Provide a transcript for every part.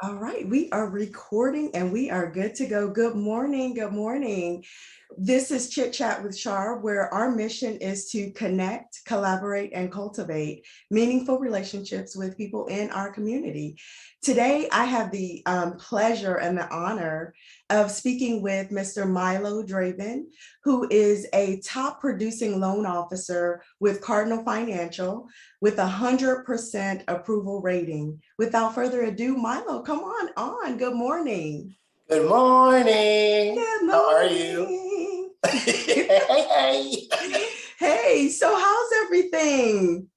All right, we are recording and we are good to go. Good morning. Good morning. This is Chit Chat with Char, where our mission is to connect, collaborate, and cultivate meaningful relationships with people in our community. Today, I have the pleasure and the honor of speaking with Mr. Mylo Draven, who is a top producing loan officer with Cardinal Financial with 100% approval rating. Without further ado, Mylo, come on. Good morning. Good morning. Good How are you? morning. Hey. Hey, so how's everything?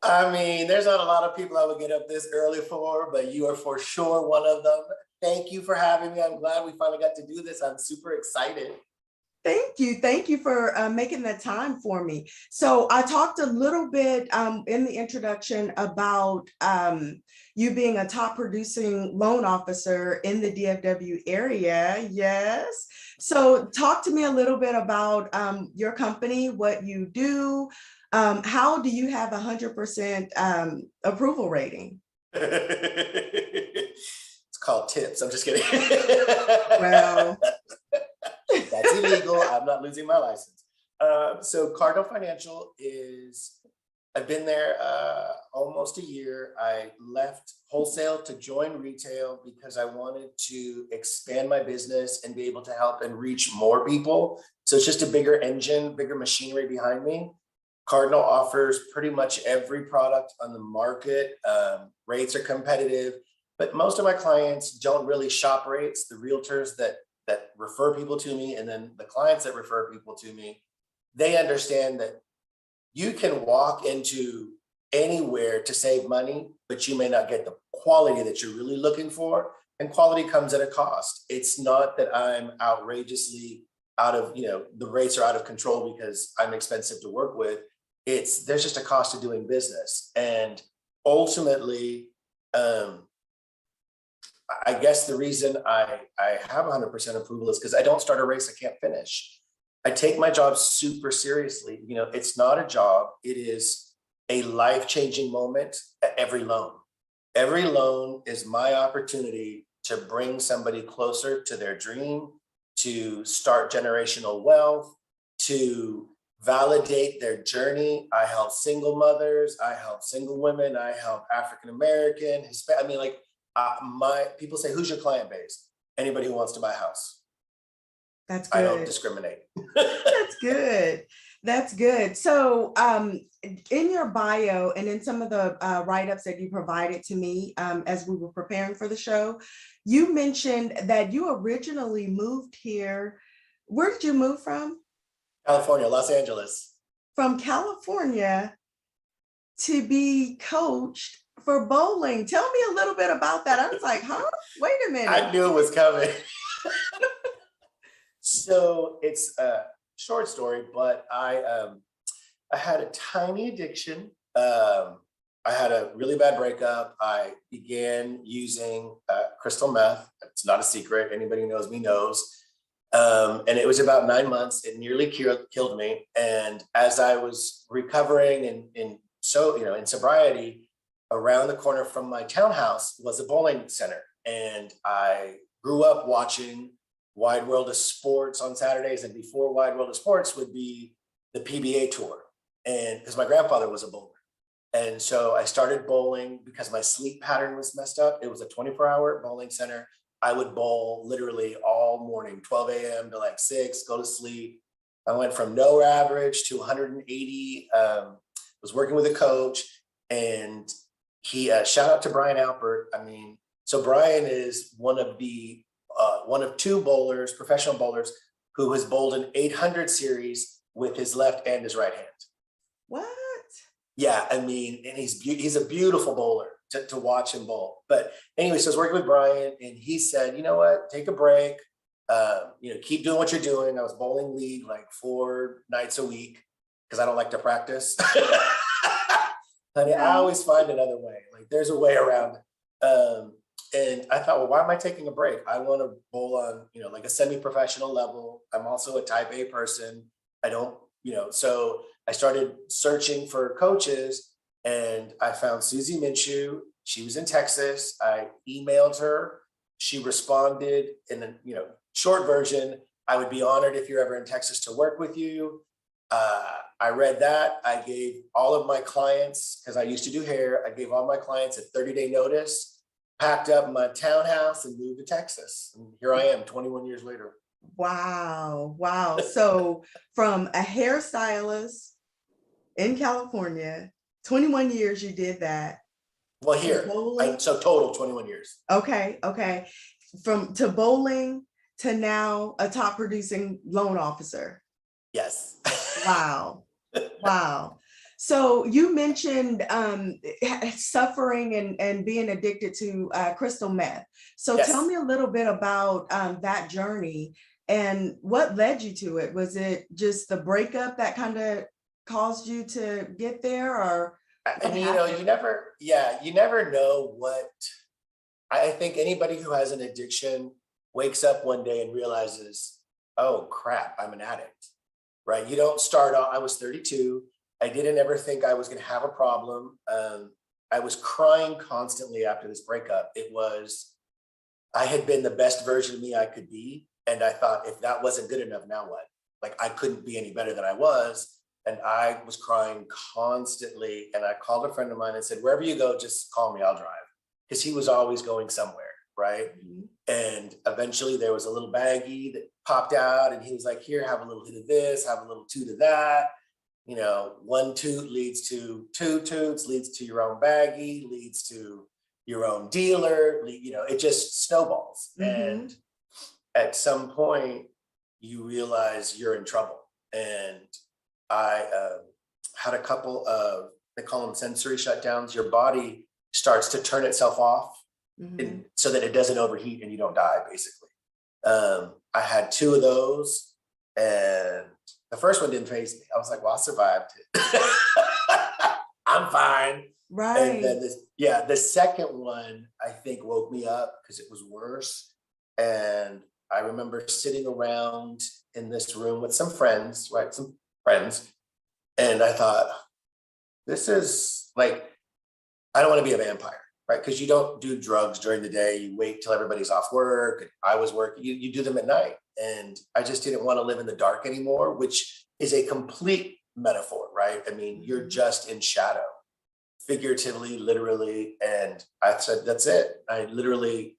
I mean, there's not a lot of people I would get up this early for, but you are for sure one of them. Thank you for having me. I'm glad we finally got to do this. I'm super excited. Thank you. Thank you for making that time for me. So I talked a little bit in the introduction about you being a top producing loan officer in the DFW area. Yes. So talk to me a little bit about your company, what you do. How do you have 100% approval rating? It's called tips. I'm just kidding. Well, That's illegal. I'm not losing my license. So Cardinal Financial I've been there almost a year. I left wholesale to join retail because I wanted to expand my business and be able to help and reach more people. So it's just a bigger engine, bigger machinery behind me. Cardinal offers pretty much every product on the market. Rates are competitive, but most of my clients don't really shop rates. The realtors that refer people to me, and then the clients that refer people to me, they understand that you can walk into anywhere to save money, but you may not get the quality that you're really looking for. And quality comes at a cost. It's not that I'm outrageously the rates are out of control because I'm expensive to work with. There's just a cost of doing business. And ultimately, I guess the reason I have 100% approval is because I don't start a race I can't finish. I take my job super seriously. It's not a job. It is a life-changing moment at every loan. Every loan is my opportunity to bring somebody closer to their dream, to start generational wealth, to validate their journey. I help single mothers. I help single women. I help African-American, Hispanic. I mean, my people say, who's your client base? Anybody who wants to buy a house. that's I don't good. discriminate. That's good. That's good. So, in your bio and in some of the write-ups that you provided to me as we were preparing for the show, you mentioned that you originally moved here. Where did you move from? California, Los Angeles. From California to be coached for bowling. Tell me a little bit about that. I was like, huh? Wait a I minute. knew it was coming. So it's a short story, but I had a tiny addiction. I had a really bad breakup. I began using crystal meth. It's not a secret. Anybody who knows me knows. And it was about 9 months. It nearly killed me. And as I was recovering in sobriety, around the corner from my townhouse was a bowling center. And I grew up watching Wide World of Sports on Saturdays. And before Wide World of Sports would be the PBA tour. And because my grandfather was a bowler. And so I started bowling because my sleep pattern was messed up. It was a 24-hour bowling center. I would bowl literally all morning, 12 a.m. to like 6, go to sleep. I went from no average to 180, was working with a coach, and he, shout out to Brian Alpert. I mean, so Brian is one of two bowlers, professional bowlers, who has bowled an 800 series with his left and his right hand. What? Yeah, I mean, and he's a beautiful bowler to watch him bowl. But anyway, so I was working with Brian, and he said, you know what, take a break, keep doing what you're doing. I was bowling league like 4 nights a week because I don't like to practice. Honey, I always find another way. Like there's a way around it. And I thought, well, why am I taking a break? I want to bowl on, like a semi-professional level. I'm also a type A person. I don't, so I started searching for coaches, and I found Susie Minshew she was in Texas. I emailed her. She responded in a, short version. I would be honored if you're ever in Texas to work with you. I read that. I gave all of my clients, because I used to do hair, I gave all my clients a 30-day notice, packed up my townhouse and moved to Texas. And here I am 21 years later. Wow. Wow. So from a hairstylist in California, 21 years you did that. Well, here, so total 21 years. Okay. Okay. To bowling to now a top producing loan officer. Yes. Wow. Wow. So you mentioned suffering and being addicted to crystal meth. So Yes. Tell me a little bit about that journey and what led you to it. Was it just the breakup that kind of caused you to get there, or and you never know what. I think anybody who has an addiction wakes up one day and realizes, oh crap, I'm an addict, right? You don't start off. I was 32. I didn't ever think I was going to have a problem. I was crying constantly after this breakup. I had been the best version of me I could be. And I thought, if that wasn't good enough, now what? Like, I couldn't be any better than I was. And I was crying constantly. And I called a friend of mine and said, wherever you go, just call me, I'll drive. Because he was always going somewhere, right? Mm-hmm. And eventually there was a little baggie that popped out, and he was like, here, have a little hit of this, have a little toot of that. One toot leads to two toots, leads to your own baggie, leads to your own dealer. It just snowballs. Mm-hmm. And at some point, you realize you're in trouble. And I had a couple of, they call them sensory shutdowns. Your body starts to turn itself off, mm-hmm. so that it doesn't overheat and you don't die, basically. I had two of those, and the first one didn't faze me. I was like, well, I survived it. I'm fine. Right. And then the second one, I think, woke me up because it was worse. And I remember sitting around in this room with some friends, right? Some friends. And I thought, this is like, I don't want to be a vampire, right? Because you don't do drugs during the day. You wait till everybody's off work. I was working. You do them at night. And I just didn't want to live in the dark anymore, which is a complete metaphor, right? I mean, you're just in shadow, figuratively, literally. And I said, that's it. I literally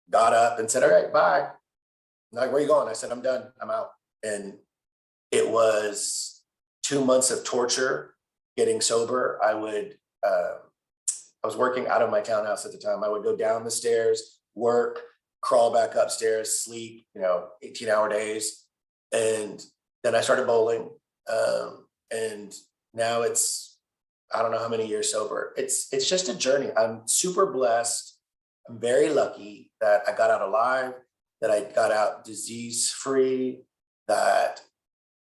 got up and said, all right, bye. I'm like, where are you going? I said, I'm done. I'm out. And it was 2 months of torture getting sober. I was working out of my townhouse at the time. I would go down the stairs, work, crawl back upstairs, sleep, 18-hour days. And then I started bowling. And now it's, I don't know how many years sober. It's just a journey. I'm super blessed. I'm very lucky that I got out alive, that I got out disease-free, that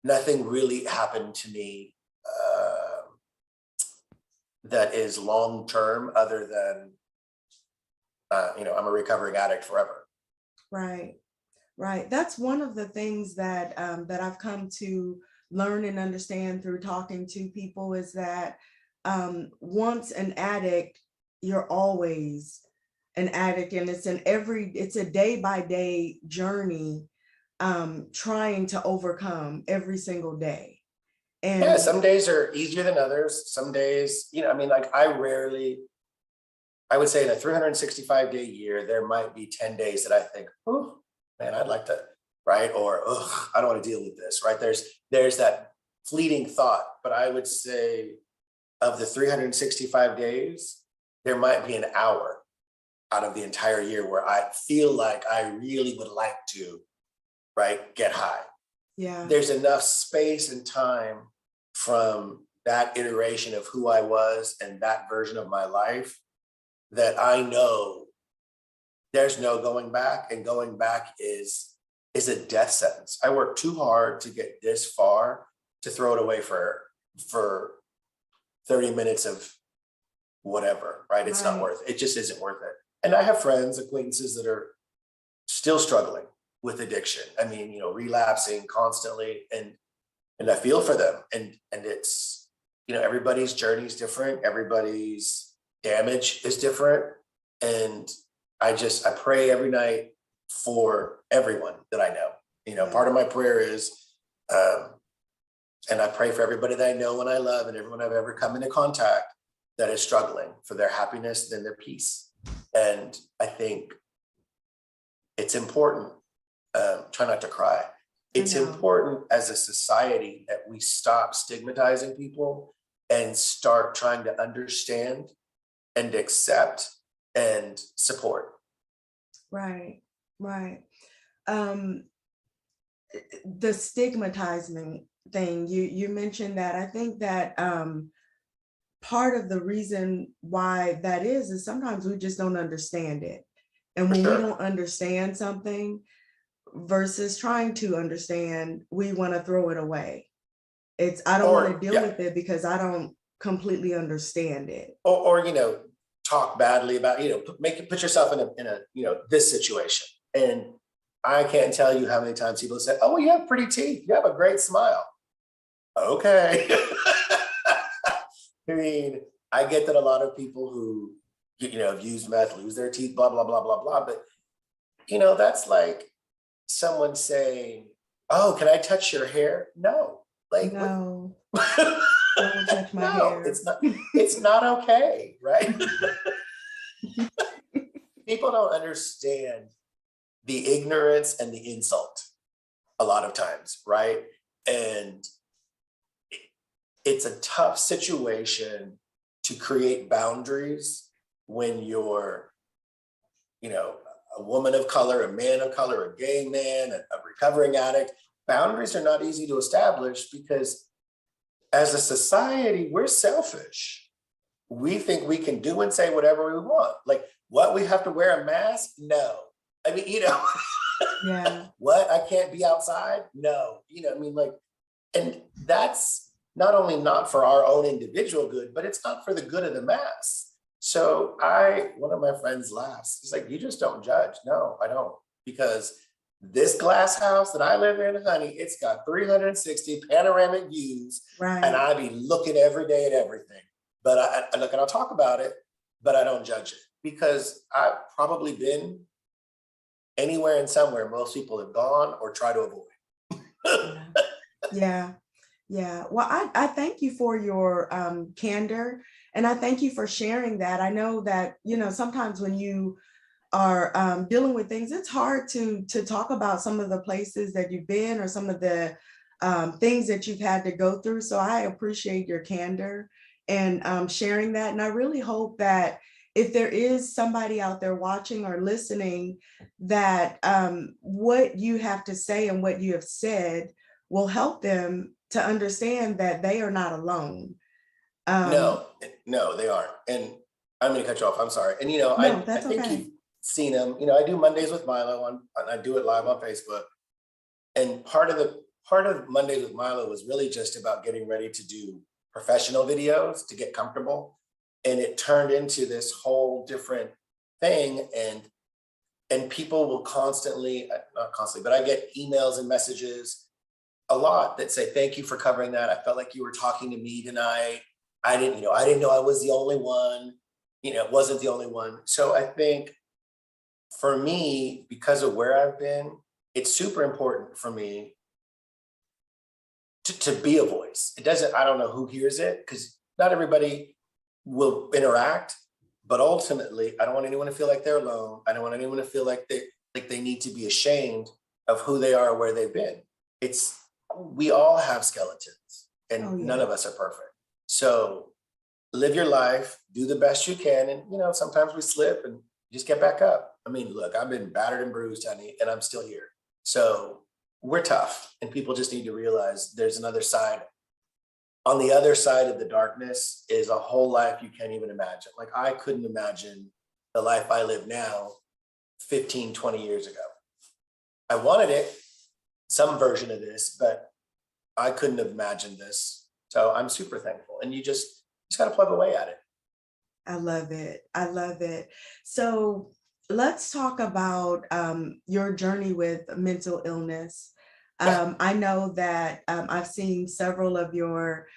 nothing really happened to me that is long-term, other than, I'm a recovering addict forever. Right, right. That's one of the things that that I've come to learn and understand through talking to people, is that once an addict, you're always an addict, and it's a day-by-day journey, trying to overcome every single day. And yeah, some days are easier than others. Some days, I would say in a 365-day year, there might be 10 days that I think, oh, man, I'd like to, right? Or, oh, I don't want to deal with this, right? There's that fleeting thought. But I would say of the 365 days, there might be an hour out of the entire year where I feel like I really would like to, right, get high. Yeah. There's enough space and time from that iteration of who I was and that version of my life that I know there's no going back, and going back is a death sentence. I worked too hard to get this far to throw it away for 30 minutes of whatever, right? It's not worth it. It just isn't worth it. And I have friends, acquaintances that are still struggling with addiction. I mean, relapsing constantly, and I feel for them. And it's, everybody's journey is different. Everybody's damage is different. And I pray every night for everyone that I know. You know, part of my prayer is, and I pray for everybody that I know and I love and everyone I've ever come into contact that is struggling for their happiness and their peace. And I think it's important, try not to cry. It's important as a society that we stop stigmatizing people and start trying to understand and accept and support. Right, right. The stigmatizing thing, you mentioned that. I think that part of the reason why that is sometimes we just don't understand it. And when we don't understand something versus trying to understand, we want to throw it away. I don't want to deal with it because I don't completely understand it. Or you know, talk badly about, you know, put yourself in a you know, this situation. And I can't tell you how many times people say, oh, well, you have pretty teeth, you have a great smile. Okay. I mean, I get that a lot of people who, you know, have used meth lose their teeth, blah, blah, blah, blah, blah. But, you know, that's like someone saying, oh, can I touch your hair? No. Like, no. Don't touch my hair. It's not okay, right? People don't understand the ignorance and the insult a lot of times, right? And it's a tough situation to create boundaries when you're, you know, a woman of color, a man of color, a gay man, a recovering addict. Boundaries are not easy to establish because as a society, we're selfish. We think we can do and say whatever we want. Like, what, we have to wear a mask? No. I mean, you know, yeah. What, I can't be outside? No. You know, I mean, like, and that's not only not for our own individual good, but it's not for the good of the mass. So one of my friends laughs. He's like, you just don't judge. No, I don't. Because this glass house that I live in, honey, it's got 360 panoramic views. Right. And I be looking every day at everything. But I look and I'll talk about it, but I don't judge it because I've probably been anywhere and somewhere most people have gone or try to avoid. Yeah. Yeah. Well, I thank you for your candor, and I thank you for sharing that. I know that, you know, sometimes when you are dealing with things, it's hard to talk about some of the places that you've been or some of the things that you've had to go through. So I appreciate your candor and sharing that. And I really hope that if there is somebody out there watching or listening, that what you have to say and what you have said will help them to understand that they are not alone. No, they aren't. And I'm going to cut you off. I'm sorry. And, you know, no, I think okay. you've seen them. You know, I do Mondays with Mylo and I do it live on Facebook. And part of Mondays with Mylo was really just about getting ready to do professional videos to get comfortable. And it turned into this whole different thing. And people will constantly, not constantly, but I get emails and messages a lot that say, thank you for covering that. I felt like you were talking to me tonight. I didn't know I was the only one, you know, wasn't the only one. So I think for me, because of where I've been, it's super important for me to be a voice. It doesn't, I don't know who hears it because not everybody will interact, but ultimately I don't want anyone to feel like they're alone. I don't want anyone to feel like they need to be ashamed of who they are or where they've been. We all have skeletons and none of us are perfect. So live your life, do the best you can. And, you know, sometimes we slip and just get back up. I mean, look, I've been battered and bruised, honey, and I'm still here. So we're tough and people just need to realize there's another side. On the other side of the darkness is a whole life you can't even imagine. Like I couldn't imagine the life I live now 15, 20 years ago. I wanted it, some version of this, but I couldn't have imagined this. So I'm super thankful. And you just got to plug away at it. I love it. I love it. So let's talk about your journey with mental illness. I know that I've seen several of your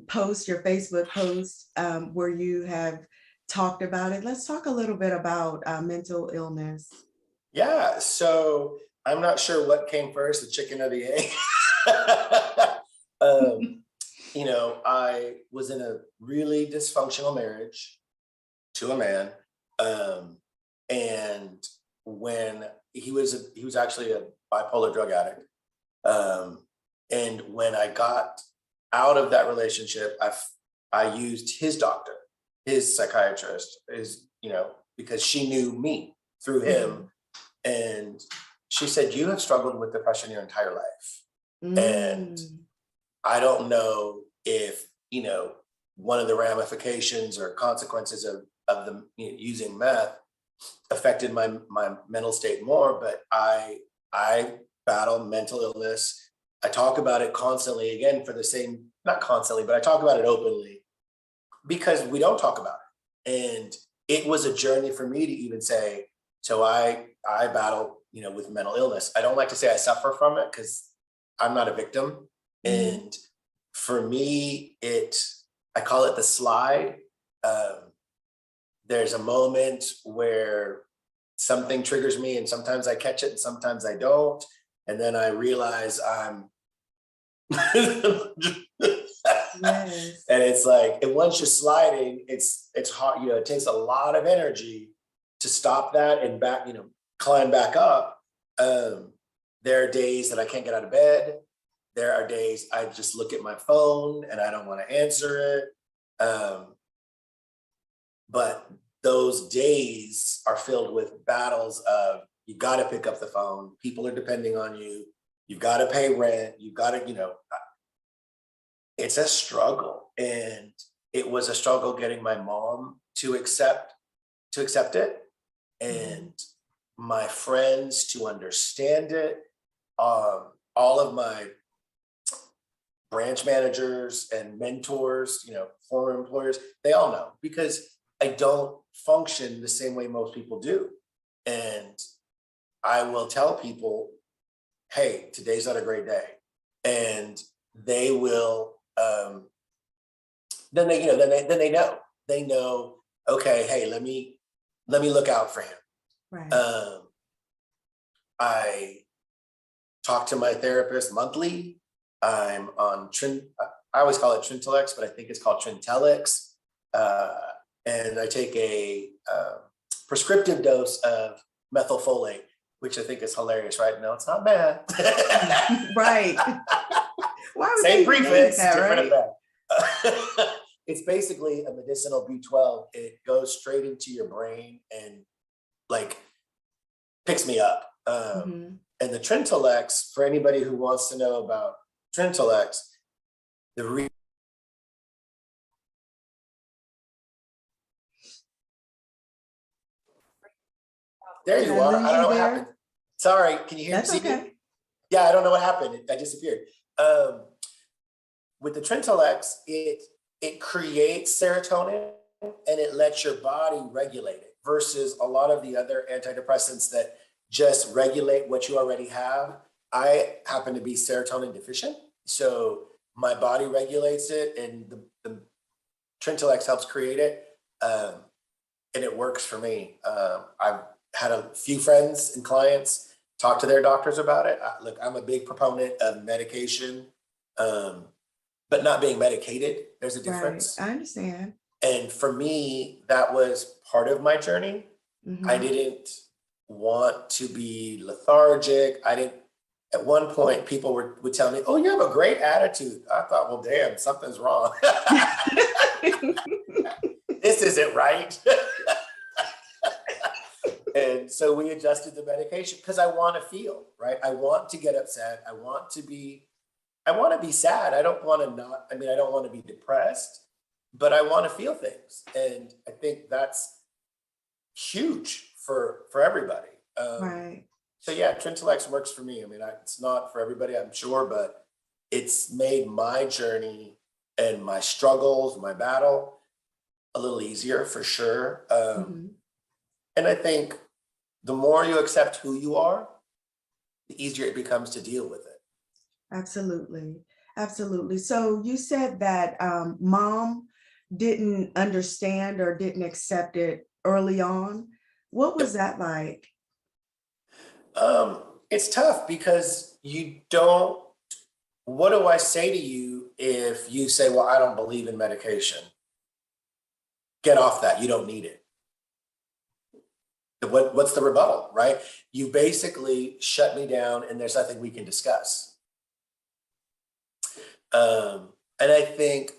posts, your Facebook posts, where you have talked about it. Let's talk a little bit about mental illness. Yeah, so I'm not sure what came first, the chicken or the egg. um, I was in a really dysfunctional marriage to a man, and when he was actually a bipolar drug addict, and when I got out of that relationship, I used his doctor, his psychiatrist, because she knew me through him, and she said, "You have struggled with depression your entire life, and I don't know if one of the ramifications or consequences of the using meth affected my mental state more, but I battle mental illness. I talk about it constantly, again, for the same, not constantly, but I talk about it openly because we don't talk about it. And it was a journey for me to even say, so I battle, with mental illness. I don't like to say I suffer from it because I'm not a victim. And for me, I call it the slide. There's a moment where something triggers me and sometimes I catch it and sometimes I don't. And then I realize I'm Yes. and it's like, and once you're sliding, it's hard, it takes a lot of energy to stop that and back, climb back up. There are days that I can't get out of bed. There are days I just look at my phone and I don't want to answer it. But those days are filled with battles of, you got to pick up the phone. People are depending on you. You've got to pay rent. You've got to, it's a struggle. And it was a struggle getting my mom to accept it, and my friends to understand it. All of my branch managers and mentors, former employers, they all know, because I don't function the same way most people do. And I will tell people, hey, today's not a great day. And they will, then they know. They know, okay, hey, let me look out for him. Right. I talk to my therapist monthly. I'm on I always call it Trintellix, but I think it's called Trintellix. And I take a prescriptive dose of methylfolate, which I think is hilarious, right? No, it's not bad. Right. Why would Same they even name prefix, it that, different right? effect. It's basically a medicinal B12. It goes straight into your brain and picks me up. And the Trintellix, for anybody who wants to know about Trintellix, there Did you I are. I lose don't you know what there? happened. Sorry, can you That's see me? okay. Yeah, I don't know what happened. I disappeared. With the Trintellix, it creates serotonin and it lets your body regulate it, versus a lot of the other antidepressants that just regulate what you already have. I happen to be serotonin deficient, so my body regulates it, and the Trintellix helps create it, and it works for me. I've had a few friends and clients talk to their doctors about it. Look, I'm a big proponent of medication, but not being medicated. There's a Right. difference. I understand. And for me, that was part of my journey. I didn't want to be lethargic. At one point, people would tell me, "Oh, you have a great attitude." I thought, well, damn, something's wrong. This isn't right. And so we adjusted the medication because I want to feel, right? I want to get upset. I want to be sad. I don't want to be depressed, but I want to feel things. And I think that's huge for everybody. Right. So yeah, Trintellix works for me. It's not for everybody, I'm sure, but it's made my journey and my struggles, my battle, a little easier for sure. And I think the more you accept who you are, the easier it becomes to deal with it. Absolutely. Absolutely. So you said that mom didn't understand or didn't accept it early on. What was Yep. that like? It's tough because you don't, what do I say to you if you say, well, I don't believe in medication? Get off that. You don't need it. What's the rebuttal, right? You basically shut me down and there's nothing we can discuss. And I think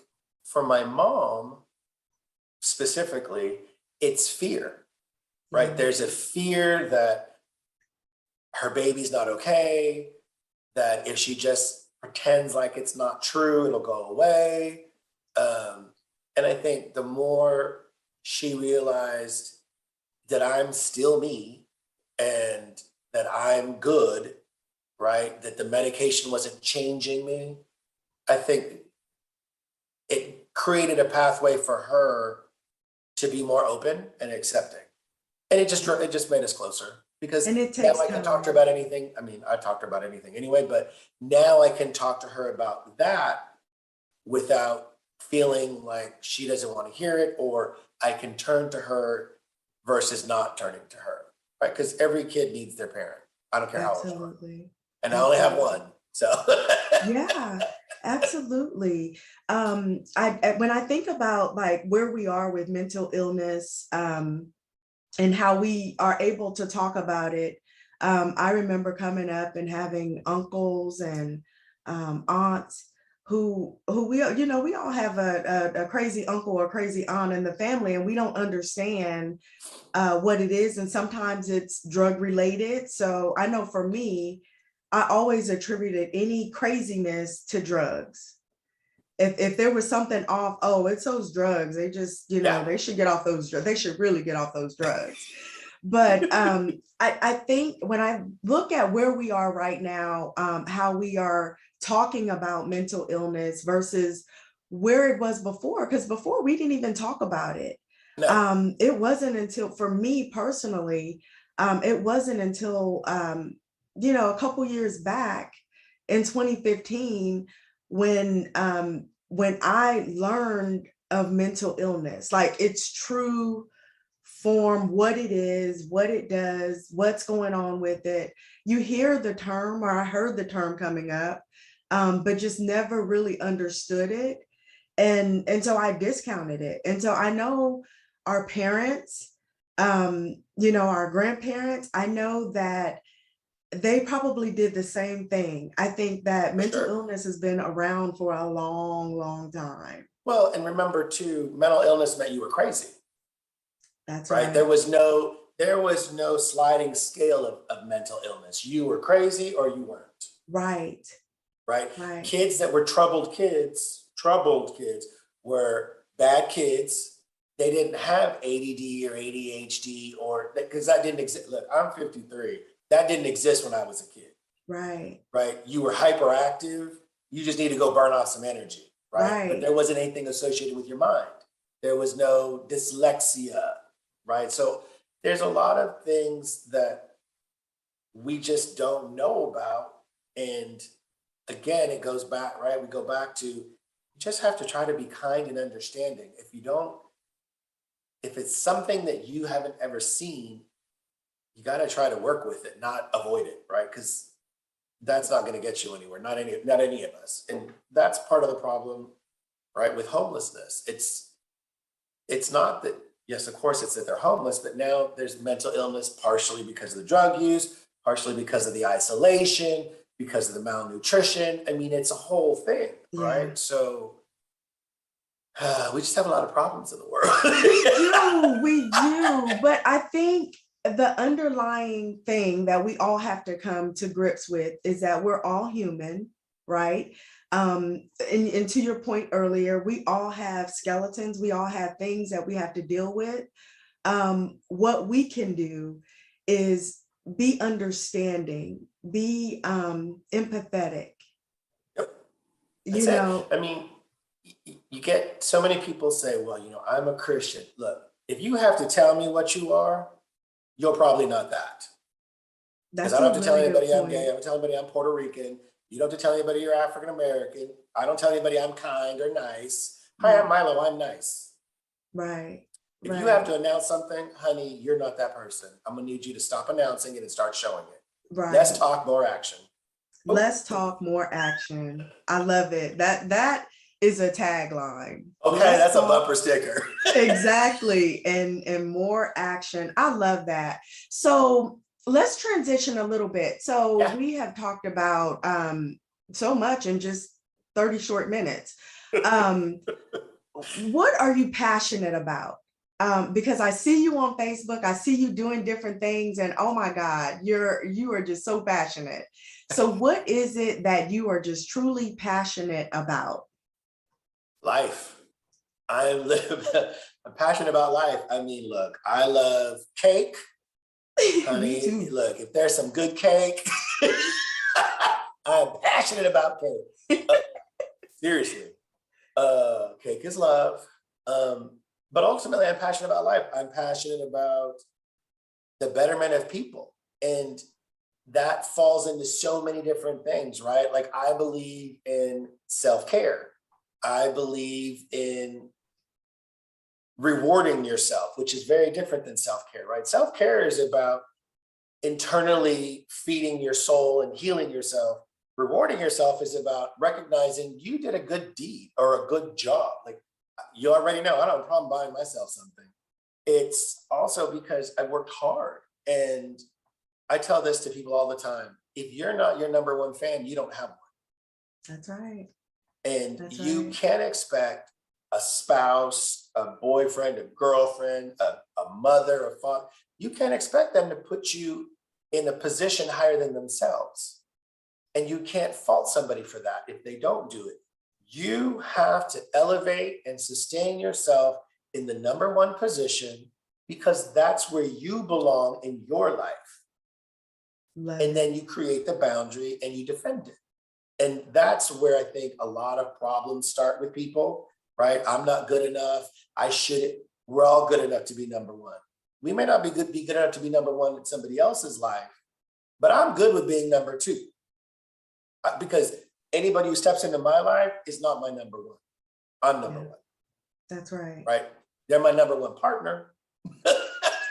for my mom specifically, it's fear, right? Yeah. There's a fear that her baby's not okay, that if she just pretends like it's not true, it'll go away. And I think the more she realized that I'm still me and that I'm good, right? That the medication wasn't changing me, I think it created a pathway for her to be more open and accepting. And it just made us closer And because it now takes I can talk to her time. about anything. I mean, I talked to her about anything anyway, but now I can talk to her about that without feeling like she doesn't want to hear it, or I can turn to her versus not turning to her, right? Because every kid needs their parent. I don't care how old you are. Absolutely. And I only have Absolutely. one. So Yeah, absolutely. When I think about like where we are with mental illness, and how we are able to talk about it, I remember coming up and having uncles and aunts who we we all have a crazy uncle or crazy aunt in the family, and we don't understand what it is, and sometimes it's drug related. So I know for me, I always attributed any craziness to drugs. If there was something off, oh, it's those drugs. They just, yeah. they should get off those drugs. They should really get off those drugs. But I think when I look at where we are right now, how we are talking about mental illness versus where it was before, because before we didn't even talk about it. No, It wasn't until, for me personally, it wasn't until a couple years back in 2015 when I learned of mental illness, like its true form, what it is, what it does, what's going on with it. You hear the term, or I heard the term coming up, but just never really understood it. And so I discounted it. And so I know our parents, our grandparents, I know that they probably did the same thing. I think that for mental sure. illness has been around for a long, long time. Well, and remember too, mental illness meant you were crazy, That's right? right. There was no sliding scale of mental illness. You were crazy or you weren't, Right. right? Right. Kids that were troubled kids were bad kids. They didn't have ADD or ADHD, or because that didn't exist. Look, I'm 53. That didn't exist when I was a kid, Right. right? You were hyperactive. You just need to go burn off some energy, right? But Right. there wasn't anything associated with your mind. There was no dyslexia, right? So there's a lot of things that we just don't know about. And again, it goes back, right? We go back to you just have to try to be kind and understanding. If it's something that you haven't ever seen, you got to try to work with it, not avoid it, right? Because that's not going to get you anywhere. Not any of us. And that's part of the problem, right? With homelessness, it's not that, yes, of course, it's that they're homeless, but now there's mental illness partially because of the drug use, partially because of the isolation, because of the malnutrition. I mean, it's a whole thing, Yeah. right? So we just have a lot of problems in the world. We do. We do. But I think the underlying thing that we all have to come to grips with is that we're all human, right? And to your point earlier, we all have skeletons. We all have things that we have to deal with. What we can do is be understanding, be empathetic, Yep, you that's it. know, I mean, you get so many people say, well, I'm a Christian. Look, if you have to tell me what you are, you're probably not that. Because I that's a don't have to tell really good anybody I'm gay. I point. don't tell anybody I'm Puerto Rican. You don't have to tell anybody you're African American. I don't tell anybody I'm kind or nice. Hi, I'm Mylo, I'm nice. Right. If you have to announce something, honey, you're not that person. I'm gonna need you to stop announcing it and start showing it. Right. Less talk, more action. Less talk, more action. I love it. That is a tagline. Okay, Less that's a talk, bumper sticker. exactly. And more action. I love that. So let's transition a little bit. So Yeah. we have talked about so much in just 30 short minutes. What are you passionate about? Because I see you on Facebook, I see you doing different things, and oh my God, you are just so passionate. So what is it that you are just truly passionate about? Life. I'm passionate about life. I mean, look, I love cake. Honey, Me too. look, if there's some good cake, I'm passionate about cake. Seriously. Cake is love. But ultimately, I'm passionate about life. I'm passionate about the betterment of people. And that falls into so many different things, right? Like, I believe in self-care. I believe in rewarding yourself, which is very different than self-care, right? Self-care is about internally feeding your soul and healing yourself. Rewarding yourself is about recognizing you did a good deed or a good job. Like, you already know, I don't have a problem buying myself something. It's also because I worked hard. And I tell this to people all the time. If you're not your number one fan, you don't have one. That's right. And That's you right. can't expect a spouse, a boyfriend, a girlfriend, a mother, a father. You can't expect them to put you in a position higher than themselves. And you can't fault somebody for that if they don't do it. You have to elevate and sustain yourself in the number one position, because that's where you belong in your life. And then you create the boundary and you defend it. And that's where I think a lot of problems start with people, right? I'm not good enough. I shouldn't. We're all good enough to be number one. We may not be good enough to be number one in somebody else's life, but I'm good with being number two. Because anybody who steps into my life is not my number one. I'm number one. That's right. Right? They're my number one partner.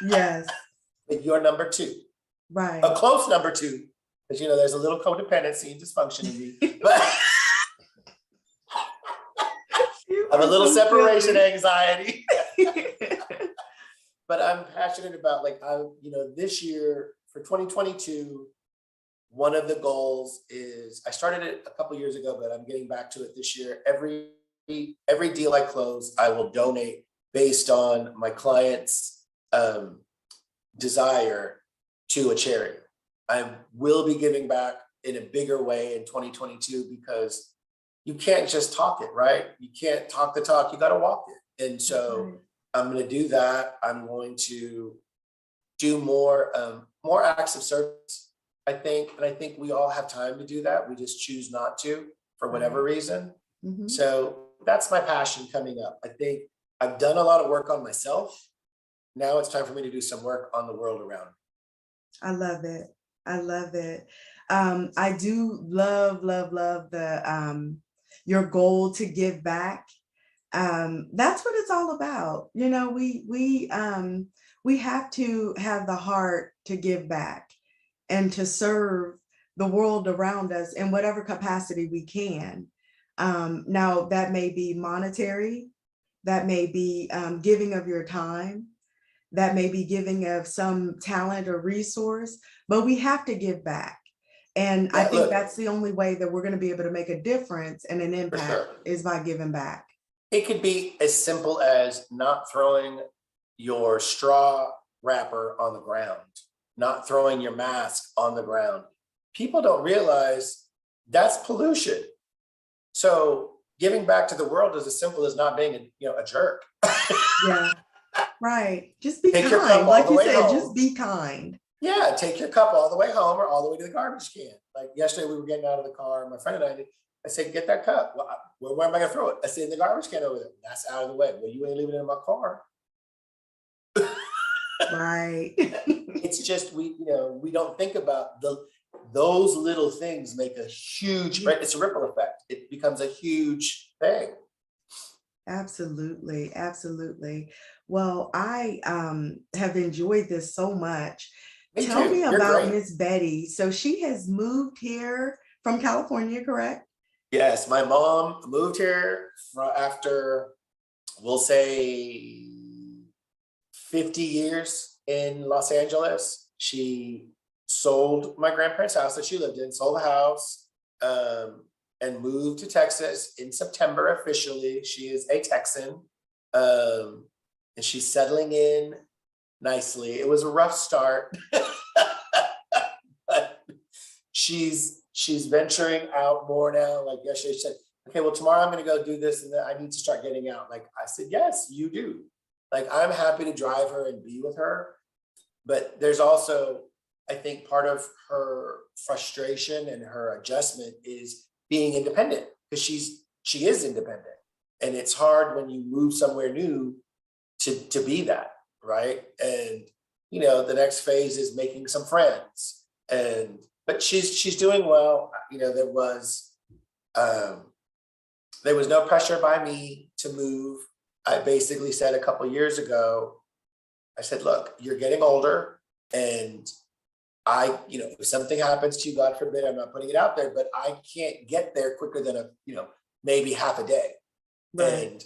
Yes. But you're number two. Right. A close number two, because there's a little codependency and dysfunction in me. But I have a little separation anxiety. But I'm passionate about, like, this year for 2022, one of the goals is, I started it a couple years ago, but I'm getting back to it this year. Every deal I close, I will donate based on my client's desire to a charity. I will be giving back in a bigger way in 2022, because you can't just talk it, right? You can't talk the talk, you got to walk it. And so I'm going to do that. I'm going to do more acts of service, I think. And I think we all have time to do that. We just choose not to for whatever reason. Mm-hmm. So that's my passion coming up. I think I've done a lot of work on myself. Now it's time for me to do some work on the world around me. I love it. I love it. I do love the your goal to give back. That's what it's all about. We have to have the heart to give back and to serve the world around us in whatever capacity we can. Now that may be monetary, that may be giving of your time, that may be giving of some talent or resource, but we have to give back. And I think that's the only way that we're going to be able to make a difference and an impact is by giving back. It could be as simple as not throwing your straw wrapper on the ground, not throwing your mask on the ground. People don't realize that's pollution. So giving back to the world is as simple as not being a jerk. Yeah. Right. Just be kind. Like you said, just be kind. Yeah. Take your cup all the way home or all the way to the garbage can. Like yesterday, we were getting out of the car. My friend and I did. I said, get that cup. Well, where am I going to throw it? I said, in the garbage can over there. That's out of the way. Well, you ain't leaving it in my car. Right. It's just, we don't think about those little things make a huge, it's a ripple effect. It becomes a huge thing. Absolutely, absolutely. Well, I have enjoyed this so much. Me Tell me too. You're about great. Miss Betty. So she has moved here from California, correct? Yes, my mom moved here after, we'll say, 50 years in Los Angeles. She sold my grandparents' house that she lived in, sold the house, and moved to Texas in September officially. She is a Texan, and she's settling in nicely. It was a rough start, but she's venturing out more now. Like yesterday, she said, "Okay, well, tomorrow I'm going to go do this, and then I need to start getting out." Like I said, "Yes, you do." Like I'm happy to drive her and be with her, but there's also, I think, part of her frustration and her adjustment is being independent, because she is independent, and it's hard when you move somewhere new to be that, right? And the next phase is making some friends, and but she's doing well. Um, there was no pressure by me to move. I basically said a couple of years ago, I said, "Look, you're getting older, and if something happens to you, God forbid, I'm not putting it out there, but I can't get there quicker than maybe half a day. Right. And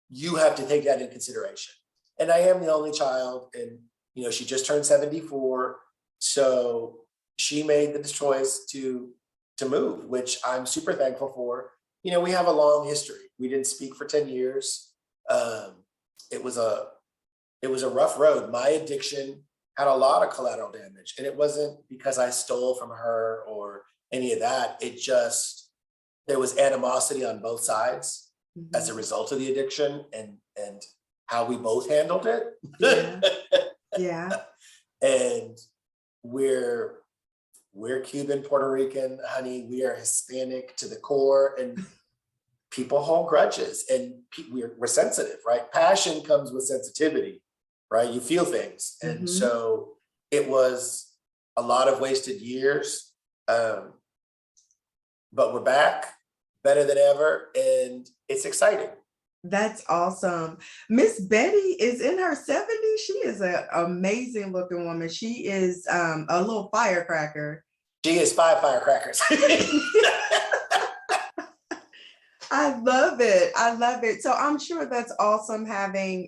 you have to take that in consideration." And I am the only child, and she just turned 74, so she made the choice to move, which I'm super thankful for. We have a long history. We didn't speak for 10 years. It was a rough road. My addiction had a lot of collateral damage, and it wasn't because I stole from her or any of that. It just, there was animosity on both sides as a Mhm. result of the addiction, and how we both handled it. Yeah. Yeah. And we're Cuban, Puerto Rican, honey. We are Hispanic to the core, and people hold grudges, and we're sensitive, right? Passion comes with sensitivity, right? You feel things. And Hmm. so it was a lot of wasted years, um, but we're back better than ever, and it's exciting. That's awesome. Miss Betty is in her 70s. She is an amazing looking woman. She is a little firecracker. She is five firecrackers. I love it. I love it. So I'm sure that's awesome having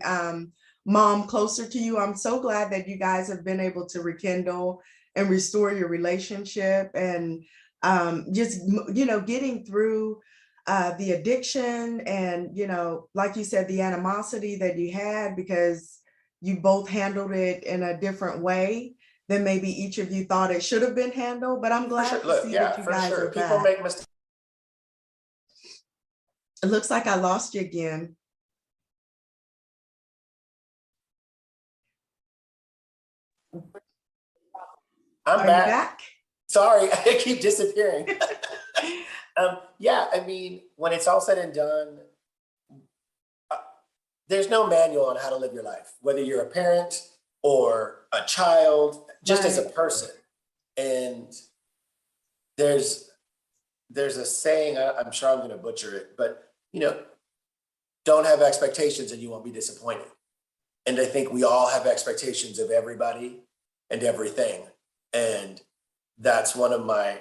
mom closer to you. I'm so glad that you guys have been able to rekindle and restore your relationship, and just getting through the addiction, and like you said, the animosity that you had because you both handled it in a different way than maybe each of you thought it should have been handled. But I'm For sure. glad to Look, see yeah, that you for guys sure. are People back. make mistakes. It looks like I lost you again. I'm Are you back. back? Sorry, I keep disappearing. Yeah, I mean, when it's all said and done, uh, there's no manual on how to live your life, whether you're a parent or a child, just as a Right. person. And there's there's a saying, I'm sure I'm going to butcher it, but don't have expectations and you won't be disappointed. And I think we all have expectations of everybody and everything. And that's one of my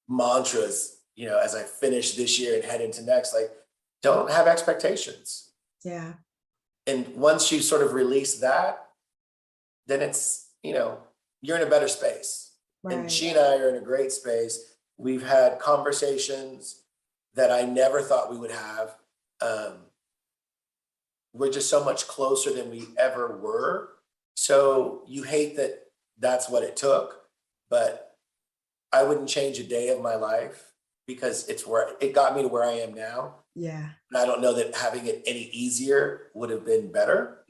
mantras, as I finish this year and head into next, like, don't have expectations. Yeah. And once you sort of release that, then it's, you're in a better space. And Right. she and I are in a great space. We've had conversations that I never thought we would have. Um, we're just so much closer than we ever were. So you hate that that's what it took, but I wouldn't change a day of my life, because it's where it got me to where I am now. Yeah. And I don't know that having it any easier would have been better,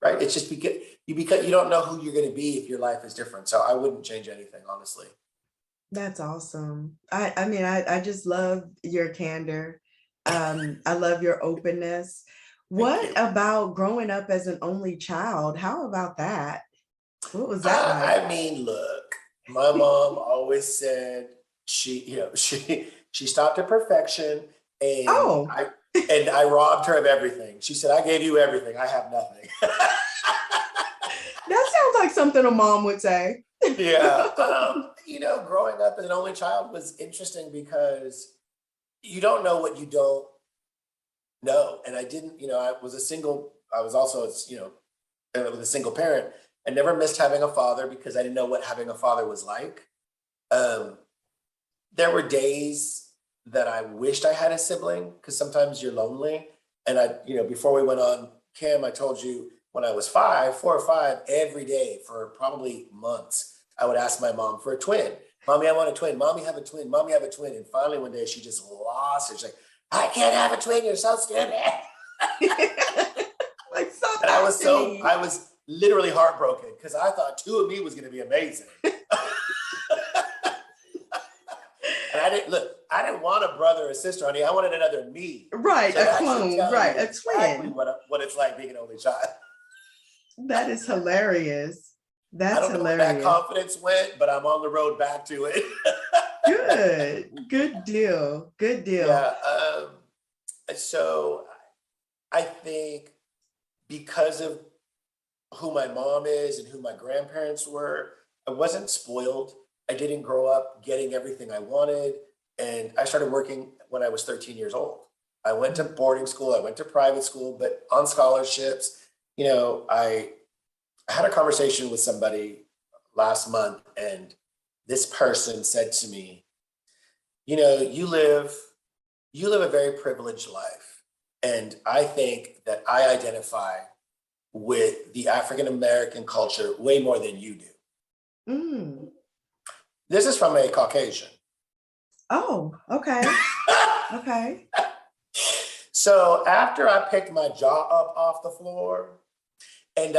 right? It's just because you don't know who you're going to be if your life is different. So I wouldn't change anything, honestly. That's awesome. I mean, I just love your candor. I love your openness. Thank What you. about growing up as an only child? How about that? What was that like? I mean, look, my mom always said she stopped at perfection, and Oh, I robbed her of everything. She said, "I gave you everything. I have nothing." that sounds like something a mom would say. Yeah. Growing up as an only child was interesting because you don't know what you don't know. And I didn't, I was also, with a single parent. I never missed having a father because I didn't know what having a father was like. Um, there were days that I wished I had a sibling because sometimes you're lonely. And before we went on Kim, I told you when I was 4 or 5, every day for probably months, I would ask my mom for a twin. Mommy, I want a twin. Mommy, have a twin. Mommy, have a twin. And finally one day she just lost it. She's like, I can't have a twin. You're so stupid. Like, stop And asking me. I was literally heartbroken because I thought two of me was going to be amazing. And I didn't want a brother or sister, honey. I wanted another me. Right, So a that should clone, tell right, you a exactly twin. what it's like being an only child. That is hilarious. I That's don't know where that hilarious. confidence went, but I'm on the road back to it. Good deal. Good deal. Yeah. So I think because of who my mom is and who my grandparents were, I wasn't spoiled. I didn't grow up getting everything I wanted. And I started working when I was 13 years old. I went to boarding school, I went to private school, but on scholarships. I had a conversation with somebody last month, and this person said to me, you live a very privileged life. And I think that I identify with the African American culture way more than you do. Mm. This is from a Caucasian. Oh, okay. Okay. So after I picked my jaw up off the floor and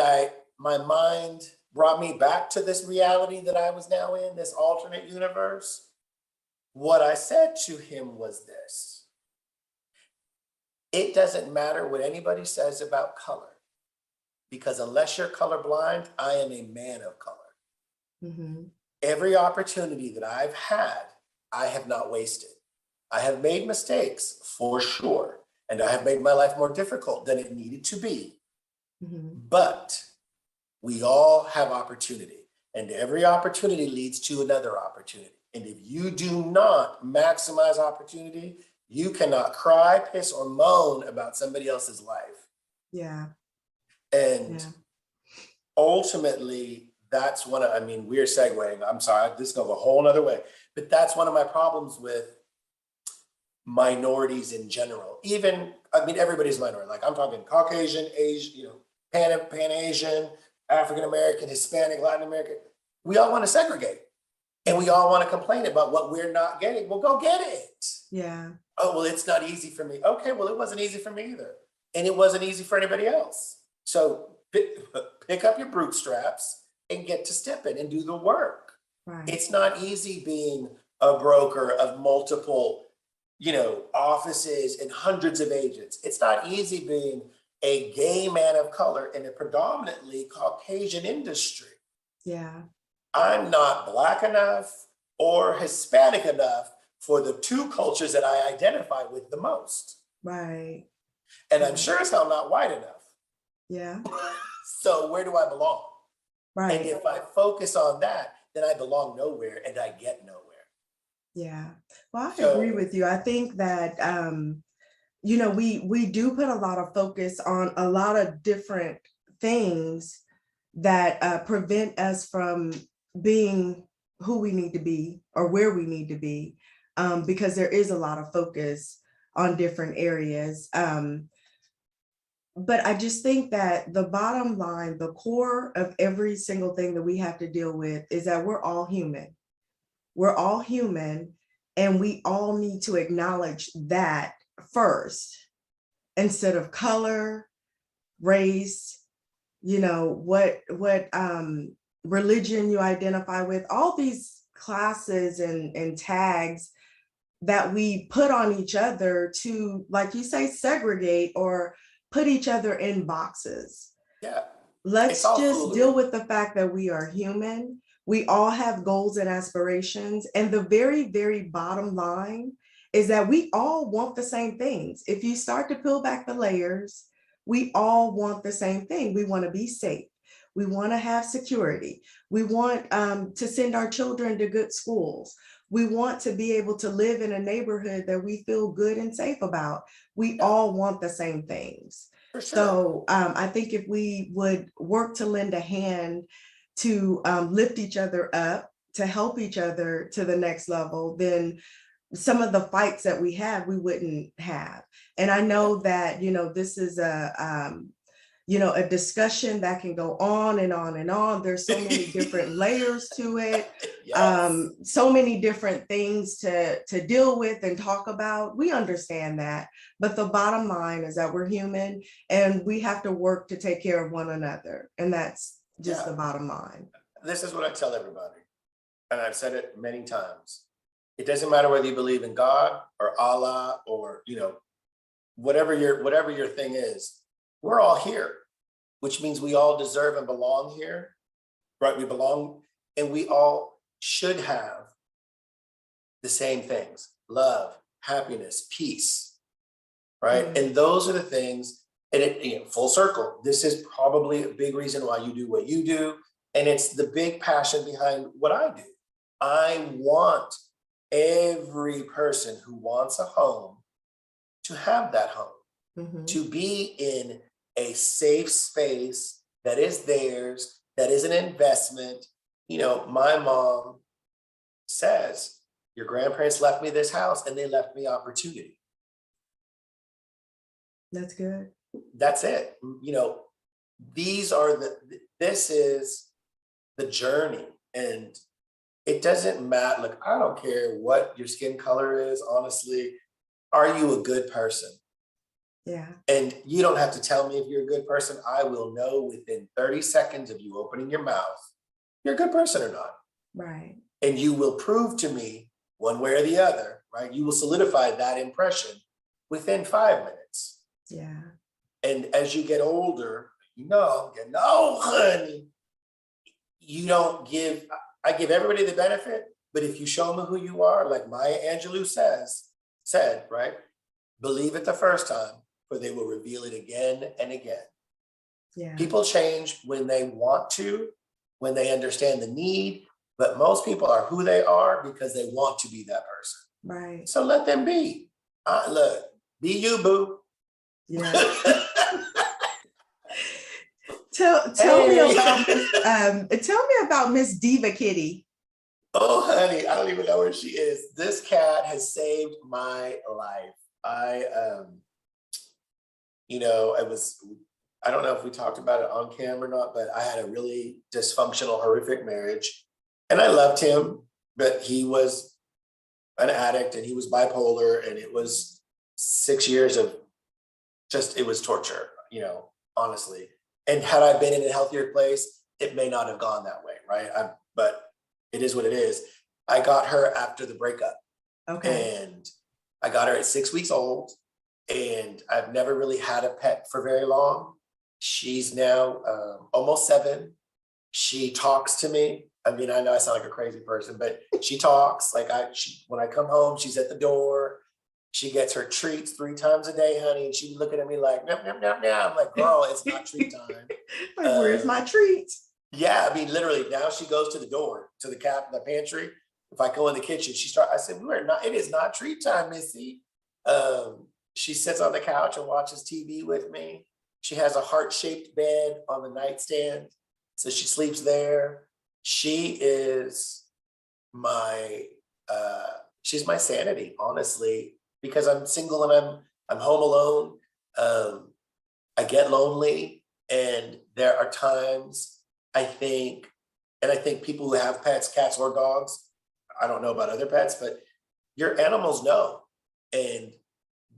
my mind brought me back to this reality that I was now in, this alternate universe, what I said to him was this: it doesn't matter what anybody says about color, because unless you're colorblind, I am a man of color. Mm-hmm. Every opportunity that I've had, I have not wasted. I have made mistakes for sure, and I have made my life more difficult than it needed to be. Mm-hmm. But we all have opportunity, and every opportunity leads to another opportunity. And if you do not maximize opportunity, you cannot cry, piss, or moan about somebody else's life. Yeah. And Yeah. ultimately, that's we're segueing. I'm sorry, this goes a whole nother way. But that's one of my problems with minorities in general. Everybody's minority. Like I'm talking Caucasian, Asian, Pan-Asian, African American, Hispanic, Latin American. We all want to segregate. And we all want to complain about what we're not getting. Well, go get it. Yeah. Oh, well, it's not easy for me. Okay, well, it wasn't easy for me either. And it wasn't easy for anybody else. So pick up your bootstraps and get to stepping and do the work. Right. It's not easy being a broker of multiple, offices and hundreds of agents. It's not easy being a gay man of color in a predominantly Caucasian industry. Yeah. I'm not Black enough or Hispanic enough for the two cultures that I identify with the most. Right. And I'm sure as hell not white enough. Yeah. So where do I belong? Right. And if I focus on that, then I belong nowhere and I get nowhere. Yeah. Well, I agree with you. I think that we do put a lot of focus on a lot of different things that prevent us from being who we need to be or where we need to be, because there is a lot of focus on different areas. But I just think that the bottom line, the core of every single thing that we have to deal with is that we're all human. We're all human, and we all need to acknowledge that first, instead of color, race, what religion you identify with, all these classes and tags that we put on each other to, like you say, segregate or put each other in boxes. Yeah. Let's just deal with the fact that we are human. We all have goals and aspirations. And the very, very bottom line is that we all want the same things. If you start to peel back the layers, we all want the same thing. We want to be safe. We want to have security. We want to send our children to good schools. We want to be able to live in a neighborhood that we feel good and safe about. We all want the same things. For sure. So I think if we would work to lend a hand to lift each other up, to help each other to the next level, then some of the fights that we have, we wouldn't have. And I know that, this is a discussion that can go on and on and on. There's so many different layers to it. Yes. So many different things to deal with and talk about. We understand that. But the bottom line is that we're human and we have to work to take care of one another. And that's just the bottom line. This is what I tell everybody. And I've said it many times. It doesn't matter whether you believe in God or Allah or, whatever your thing is. We're all here, which means we all deserve and belong here, right? We belong, and we all should have the same things: love, happiness, peace, right? And those are the things, and it, full circle. This is probably a big reason why you do what you do. And it's the big passion behind what I do. I want every person who wants a home to have that home, to be in a safe space that is theirs, that is an investment. My mom says, your grandparents left me this house and they left me opportunity. That's good. That's it. This is the journey. And it doesn't matter. Like, I don't care what your skin color is, honestly. Are you a good person? Yeah. And you don't have to tell me if you're a good person. I will know within 30 seconds of you opening your mouth, you're a good person or not. Right. And you will prove to me one way or the other, right? You will solidify that impression within 5 minutes. Yeah. And as you get older, no, honey, I give everybody the benefit, but if you show me who you are, like Maya Angelou said, right? Believe it the first time, for they will reveal it again and again. Yeah. People change when they want to, when they understand the need, but most people are who they are because they want to be that person. Right. So let them be. Look, be you, boo. Yeah. Tell me about Miss Diva Kitty. Oh, honey, I don't even know where she is. This cat has saved my life. I don't know if we talked about it on camera or not, but I had a really dysfunctional, horrific marriage. And I loved him, but he was an addict and he was bipolar. And it was 6 years of it was torture, honestly. And had I been in a healthier place, it may not have gone that way, right? But it is what it is. I got her after the breakup. Okay. And I got her at 6 weeks old. And I've never really had a pet for very long. She's now almost 7. She talks to me. I mean, I know I sound like a crazy person, but she talks. Like when I come home, she's at the door. She gets her treats 3 times a day, honey. And she's looking at me like, nap, nap, nap, nap. I'm like, girl, it's not treat time. Like, where's my treat? Yeah, I mean, literally, now she goes to the door, to the pantry. If I go in the kitchen, I said, it is not treat time, Missy. She sits on the couch and watches TV with me. She has a heart-shaped bed on the nightstand, so she sleeps there. She is she's my sanity, honestly, because I'm single and I'm home alone. I get lonely, and there are times I think people who have pets, cats or dogs, I don't know about other pets, but your animals know. And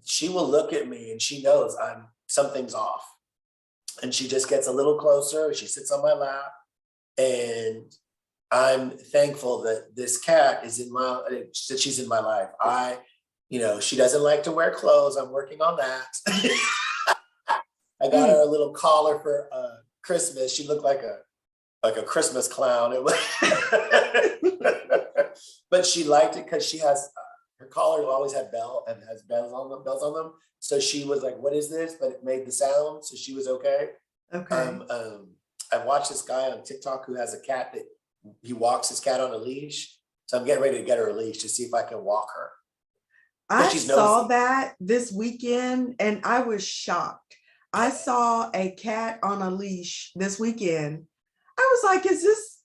she will look at me and she knows something's off. And she just gets a little closer. She sits on my lap. And I'm thankful that this cat she's in my life. She doesn't like to wear clothes. I'm working on that. I got her a little collar for Christmas. She looked like a Christmas clown. But she liked it because she has her collar always had has bells on them. So she was like, "What is this?" But it made the sound, so she was okay. Okay. I watched this guy on TikTok who has a cat that he walks his cat on a leash. So I'm getting ready to get her a leash to see if I can walk her. I She's saw nosy. that this weekend and I was shocked. I saw a cat on a leash this weekend. I was like, is this?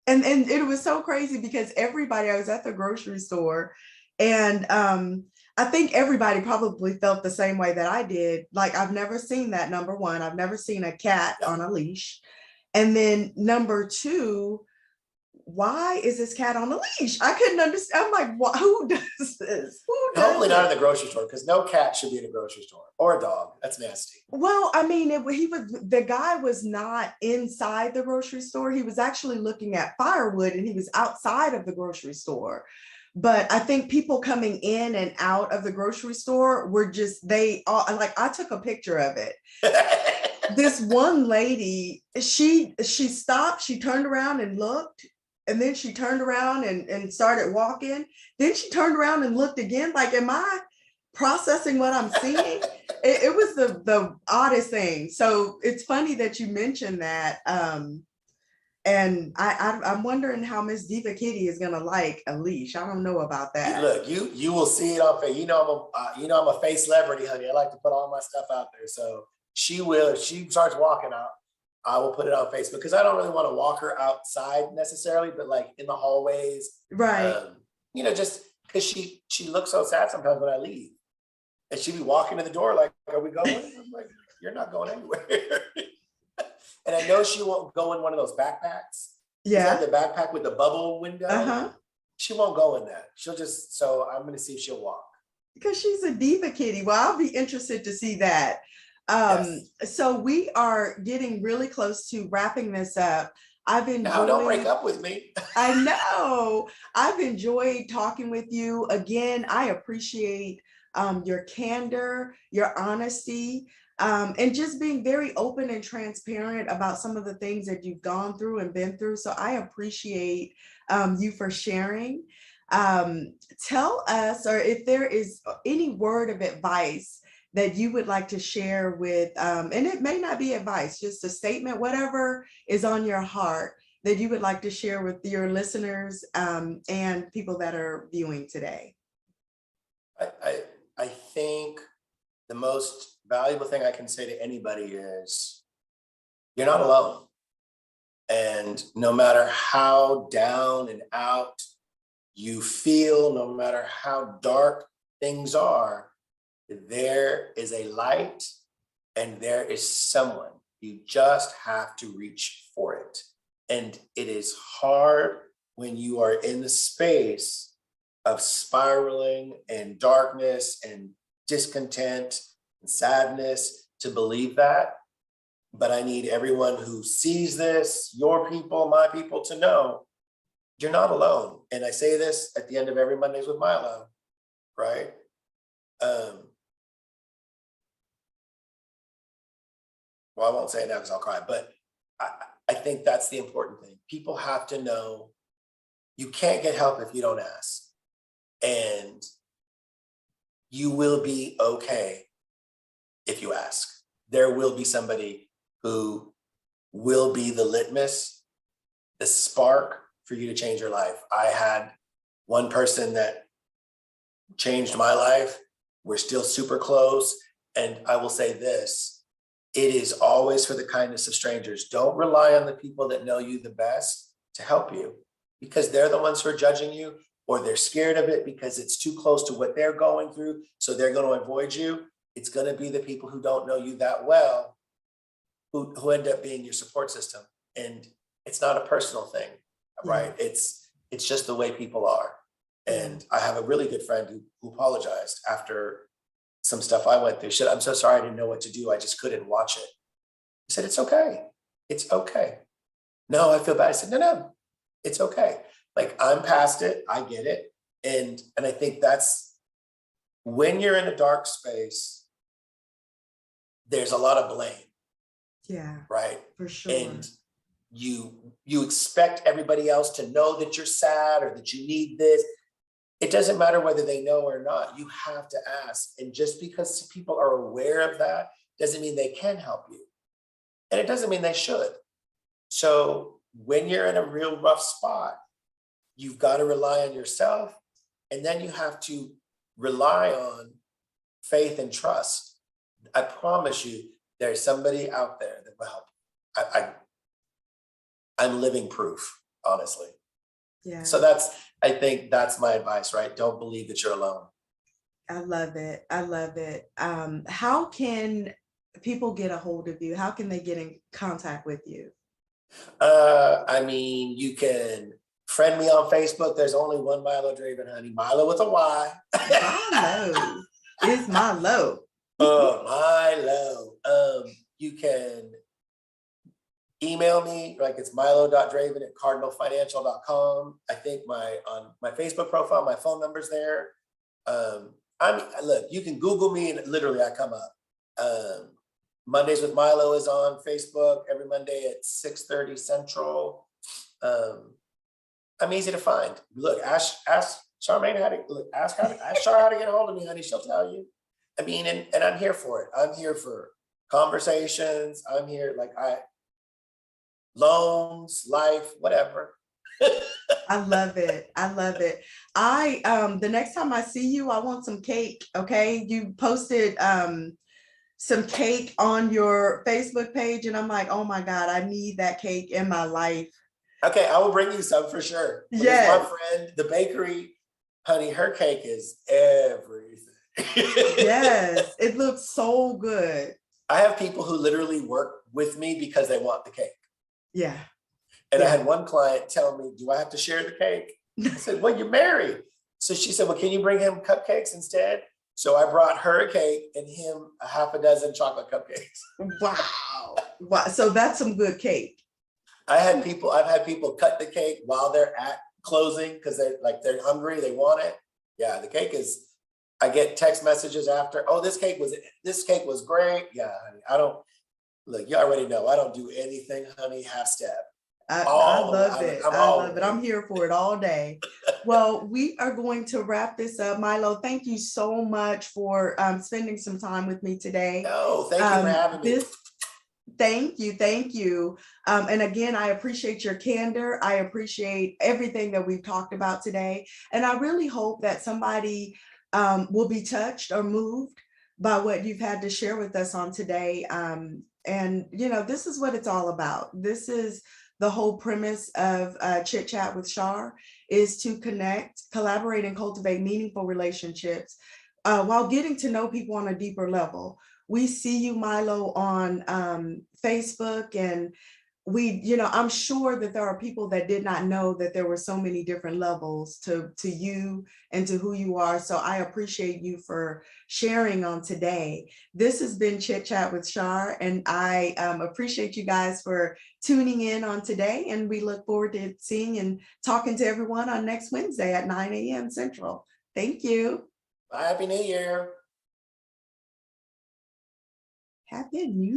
And it was so crazy because everybody, I was at the grocery store and I think everybody probably felt the same way that I did. Like, I've never seen that, number one. I've never seen a cat Yeah. on a leash. And then number two, why is this cat on a leash? I couldn't understand. I'm like, who does this? Who And hopefully does not in it? the grocery store because no cat should be in a grocery store or a dog. That's nasty. Well, I mean, the guy was not inside the grocery store. He was actually looking at firewood and he was outside of the grocery store. But I think people coming in and out of the grocery store were just, they all, like, I took a picture of it. This one lady, she stopped, she turned around and looked, and then she turned around and started walking. Then she turned around and looked again. Like, am I processing what I'm seeing? It was the oddest thing. So it's funny that you mentioned that. And I'm wondering how Miss Diva Kitty is gonna like a leash. I don't know about that. Look, you will see it on face. I'm a face celebrity, honey. I like to put all my stuff out there. So she will. If she starts walking out, I will put it on Facebook because I don't really want to walk her outside necessarily, but like in the hallways, Right. just because she looks so sad sometimes when I leave, and she be walking to the door like, "Are we going?" I'm like, "You're not going anywhere." And I know she won't go in one of those backpacks. Is that Yeah. the backpack with the bubble window? Uh-huh. She won't go in that. She'll just, so I'm going to see if she'll walk. Because she's a diva kitty. Well, I'll be interested to see that. Yes. So we are getting really close to wrapping this up. I've Now, don't break enjoyed, up with me. I know, I've enjoyed talking with you. Again, I appreciate your candor, your honesty, and just being very open and transparent about some of the things that you've gone through and been through. So I appreciate you for sharing. Tell us, or if there is any word of advice that you would like to share with, and it may not be advice, just a statement, whatever is on your heart that you would like to share with your listeners and people that are viewing today. I think the most valuable thing I can say to anybody is you're not alone. And no matter how down and out you feel, no matter how dark things are, there is a light and there is someone. You just have to reach for it. And it is hard when you are in the space of spiraling and darkness and discontent and sadness to believe that. But I need everyone who sees this, your people, my people, to know you're not alone. And I say this at the end of every Mondays with Mylo, right? Well, I won't say it now because I'll cry, but I think that's the important thing. People have to know you can't get help if you don't ask. And you will be okay if you ask. There will be somebody who will be the litmus, the spark for you to change your life. I had one person that changed my life. We're still super close. And I will say this, it is always for the kindness of strangers. Don't rely on the people that know you the best to help you because they're the ones who are judging you or they're scared of it because it's too close to what they're going through. So they're going to avoid you. It's going to be the people who don't know you that well who end up being your support system. And it's not a personal thing, right? It's just the way people are. And I have a really good friend who apologized after some stuff I went through. She said, "I'm so sorry, I didn't know what to do. I just couldn't watch it." I said, "It's okay. It's okay." "No, I feel bad." I said, No, it's okay. Like, I'm past it. I get it. And I think that's when you're in a dark space, there's a lot of blame. Yeah, right? for sure. And you expect everybody else to know that you're sad or that you need this. it doesn't matter whether they know or not. You have to ask. And just because people are aware of that doesn't mean they can help you. And it doesn't mean they should. So when you're in a real rough spot, you've got to rely on yourself. And then you have to rely on faith and trust. I promise you, there's somebody out there that will help. I'm living proof, honestly. Yeah. So I think that's my advice, right? Don't believe that you're alone. I love it. I love it. How can people get a hold of you? How can they get in contact with you? I mean, you can friend me on Facebook. There's only one Mylo Draven, honey. Mylo with a Y. Mylo is Mylo. Mylo. You can email me, like it's mylo.draven@cardinalfinancial.com. I think on my Facebook profile, my phone number's there. Look, you can Google me and literally I come up. Mondays with Mylo is on Facebook every Monday at 6:30 Central. I'm easy to find. Look, ask Charmaine ask Char how to get a hold of me, honey. She'll tell you. I mean, and I'm here for it. I'm here for conversations. I'm here loans, life, whatever. I love it. I love it. The next time I see you, I want some cake. Okay. You posted some cake on your Facebook page, and I'm like, oh my God, I need that cake in my life. Okay, I will bring you some for sure. Yes. My friend, the bakery, honey, her cake is everything. Yes, it looks so good. I have people who literally work with me because they want the cake. Yeah. And I had one client tell me, do I have to share the cake? I said, well, you're married. So she said, well, can you bring him cupcakes instead? So I brought her a cake and him a half a dozen chocolate cupcakes. Wow. Wow. So that's some good cake. I've had people cut the cake while they're at closing because they're hungry, they want it. Yeah, the cake is, I get text messages after, oh, this cake was great. Yeah, honey, you already know, I don't do anything, honey, half step. I love it. I love it. I'm here for it all day. Well, we are going to wrap this up. Mylo, thank you so much for spending some time with me today. No, thank you for having me. Thank you. Thank you. And again, I appreciate your candor. I appreciate everything that we've talked about today. And I really hope that somebody will be touched or moved by what you've had to share with us on today. And, this is what it's all about. This is the whole premise of Chit Chat with Char, is to connect, collaborate, and cultivate meaningful relationships while getting to know people on a deeper level. We see you, Mylo, on Facebook, and I'm sure that there are people that did not know that there were so many different levels to you and to who you are. So I appreciate you for sharing on today. This has been Chit Chat with Char, and I appreciate you guys for tuning in on today. And we look forward to seeing and talking to everyone on next Wednesday at 9 a.m. Central. Thank you. Happy New Year. Happy New